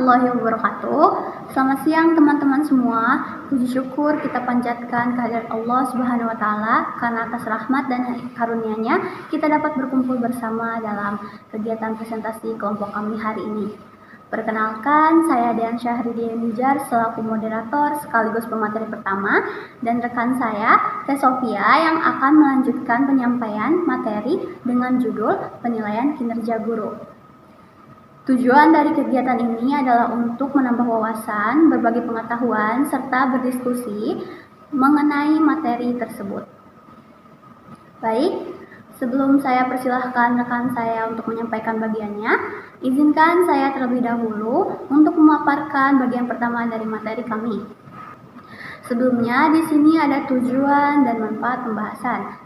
warahmatullahi wabarakatuh. Selamat siang teman-teman semua. Puji syukur kita panjatkan kehadirat Allah Subhanahu wa taala karena atas rahmat dan karunia-Nya kita dapat berkumpul bersama dalam kegiatan presentasi kelompok kami hari ini. Perkenalkan, saya Dean Syahridia Nijar selaku moderator sekaligus pemateri pertama dan rekan saya Teh Sofia yang akan melanjutkan penyampaian materi dengan judul penilaian kinerja guru. Tujuan dari kegiatan ini adalah untuk menambah wawasan, berbagi pengetahuan, serta berdiskusi mengenai materi tersebut. Baik, sebelum saya persilahkan rekan saya untuk menyampaikan bagiannya, izinkan saya terlebih dahulu untuk memaparkan bagian pertama dari materi kami. Sebelumnya, di sini ada tujuan dan manfaat pembahasan.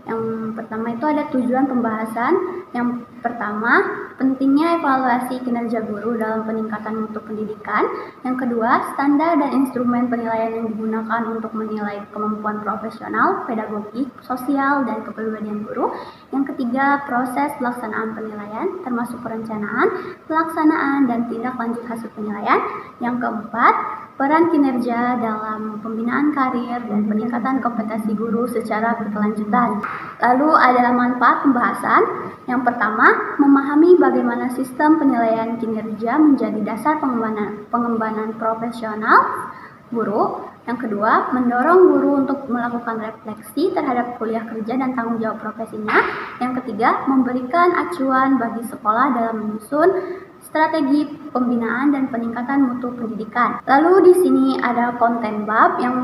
Yang pertama itu ada tujuan pembahasan. Yang pertama, pentingnya evaluasi kinerja guru dalam peningkatan mutu pendidikan. Yang kedua, standar dan instrumen penilaian yang digunakan untuk menilai kemampuan profesional, pedagogik, sosial, dan kepribadian guru. Yang ketiga, proses pelaksanaan penilaian, termasuk perencanaan, pelaksanaan, dan tindak lanjut hasil penilaian. Yang keempat, peran kinerja dalam pembinaan karir dan peningkatan kompetensi guru secara berkelanjutan. Lalu ada manfaat pembahasan. Yang pertama, memahami bagaimana sistem penilaian kinerja menjadi dasar pengembangan profesional guru. Yang kedua, mendorong guru untuk melakukan refleksi terhadap kuliah kerja dan tanggung jawab profesinya. Yang ketiga, memberikan acuan bagi sekolah dalam menyusun strategi pembinaan dan peningkatan mutu pendidikan. Lalu di sini ada konten bab. Yang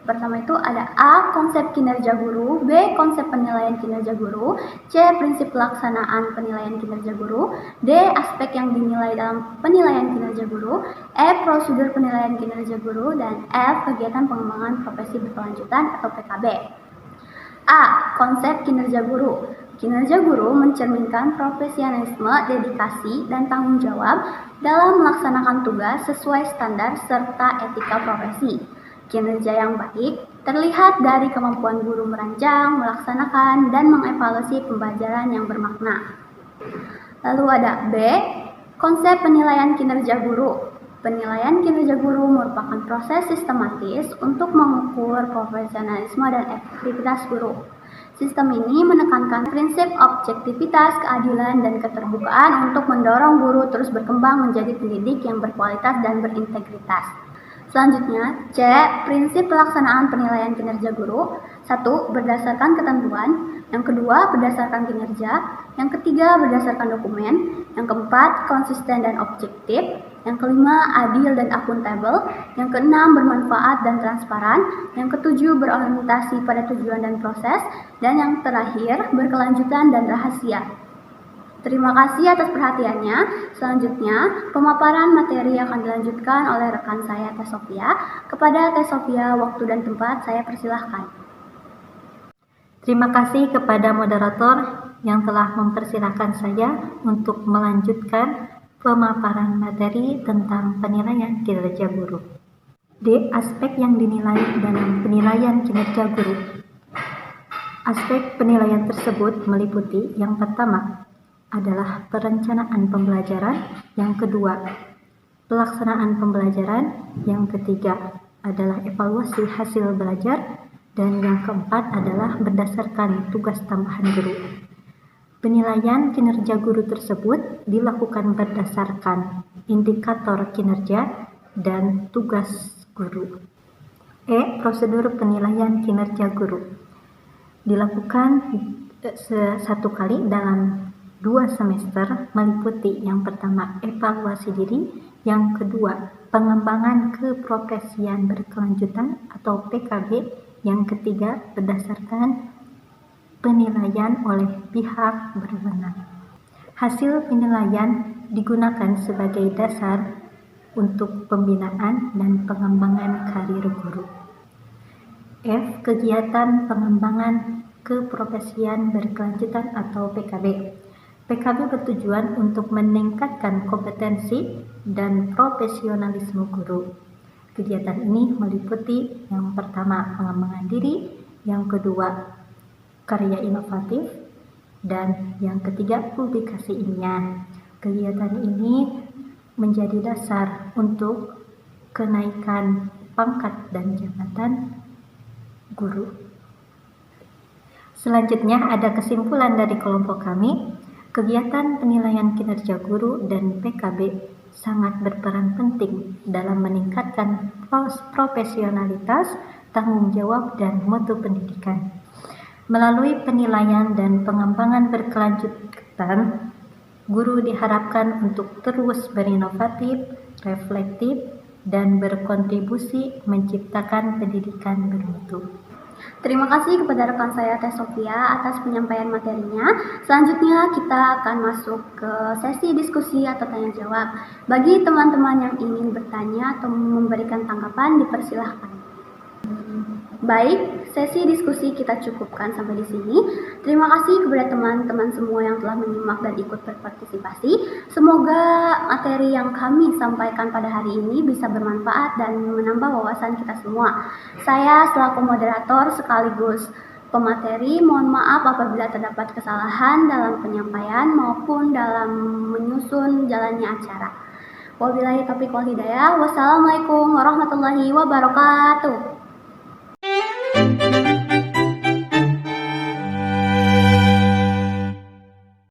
pertama itu ada A. Konsep kinerja guru, B. Konsep penilaian kinerja guru, C. Prinsip pelaksanaan penilaian kinerja guru, D. Aspek yang dinilai dalam penilaian kinerja guru, E. Prosedur penilaian kinerja guru, dan F. Kegiatan pengembangan profesi berkelanjutan atau PKB. A. Konsep kinerja guru. Kinerja guru mencerminkan profesionalisme, dedikasi, dan tanggung jawab dalam melaksanakan tugas sesuai standar serta etika profesi. Kinerja yang baik terlihat dari kemampuan guru merancang, melaksanakan, dan mengevaluasi pembelajaran yang bermakna. Lalu ada B. Konsep penilaian kinerja guru. Penilaian kinerja guru merupakan proses sistematis untuk mengukur profesionalisme dan efektivitas guru. Sistem ini menekankan prinsip objektivitas, keadilan, dan keterbukaan untuk mendorong guru terus berkembang menjadi pendidik yang berkualitas dan berintegritas. Selanjutnya, C. Prinsip pelaksanaan penilaian kinerja guru. 1. Berdasarkan ketentuan. Yang kedua, berdasarkan kinerja. Yang ketiga, berdasarkan dokumen. Yang keempat, konsisten dan objektif. Yang kelima, adil dan akuntabel. Yang keenam, bermanfaat dan transparan. Yang ketujuh, berorientasi pada tujuan dan proses. Dan yang terakhir, berkelanjutan dan rahasia. Terima kasih atas perhatiannya. Selanjutnya, pemaparan materi akan dilanjutkan oleh rekan saya Teh Sofia. Kepada Teh Sofia, waktu dan tempat saya persilahkan. Terima kasih kepada moderator yang telah mempersilahkan saya untuk melanjutkan pemaparan materi tentang penilaian kinerja guru. D. Aspek yang dinilai dalam penilaian kinerja guru. Aspek penilaian tersebut meliputi yang pertama adalah perencanaan pembelajaran, yang kedua pelaksanaan pembelajaran, yang ketiga adalah evaluasi hasil belajar, dan yang keempat adalah berdasarkan tugas tambahan guru. Penilaian kinerja guru tersebut dilakukan berdasarkan indikator kinerja dan tugas guru. E. Prosedur penilaian kinerja guru dilakukan satu kali dalam 2 semester, meliputi yang pertama evaluasi diri, yang kedua pengembangan keprofesian berkelanjutan atau PKB, yang ketiga berdasarkan penilaian oleh pihak berwenang. Hasil penilaian digunakan sebagai dasar untuk pembinaan dan pengembangan karir guru. F. Kegiatan pengembangan keprofesian berkelanjutan atau PKB. PKB bertujuan untuk meningkatkan kompetensi dan profesionalisme guru. Kegiatan ini meliputi yang pertama pengembangan diri, yang kedua karya inovatif, dan yang ketiga publikasi ilmiah. Kegiatan ini menjadi dasar untuk kenaikan pangkat dan jabatan guru. Selanjutnya ada kesimpulan dari kelompok kami. Kegiatan penilaian kinerja guru dan PKB sangat berperan penting dalam meningkatkan profesionalitas, tanggung jawab, dan mutu pendidikan. Melalui penilaian dan pengembangan berkelanjutan, guru diharapkan untuk terus berinovatif, reflektif, dan berkontribusi menciptakan pendidikan bermutu. Terima kasih kepada rekan saya Teh Sofia atas penyampaian materinya. Selanjutnya kita akan masuk ke sesi diskusi atau tanya jawab. Bagi teman-teman yang ingin bertanya atau memberikan tanggapan, dipersilahkan. Baik, sesi diskusi kita cukupkan sampai di sini. Terima kasih kepada teman-teman semua yang telah menyimak dan ikut berpartisipasi. Semoga materi yang kami sampaikan pada hari ini bisa bermanfaat dan menambah wawasan kita semua. Saya selaku moderator sekaligus pemateri, mohon maaf apabila terdapat kesalahan dalam penyampaian maupun dalam menyusun jalannya acara. Wabillahi taufiq wal hidayah. Wassalamualaikum warahmatullahi wabarakatuh.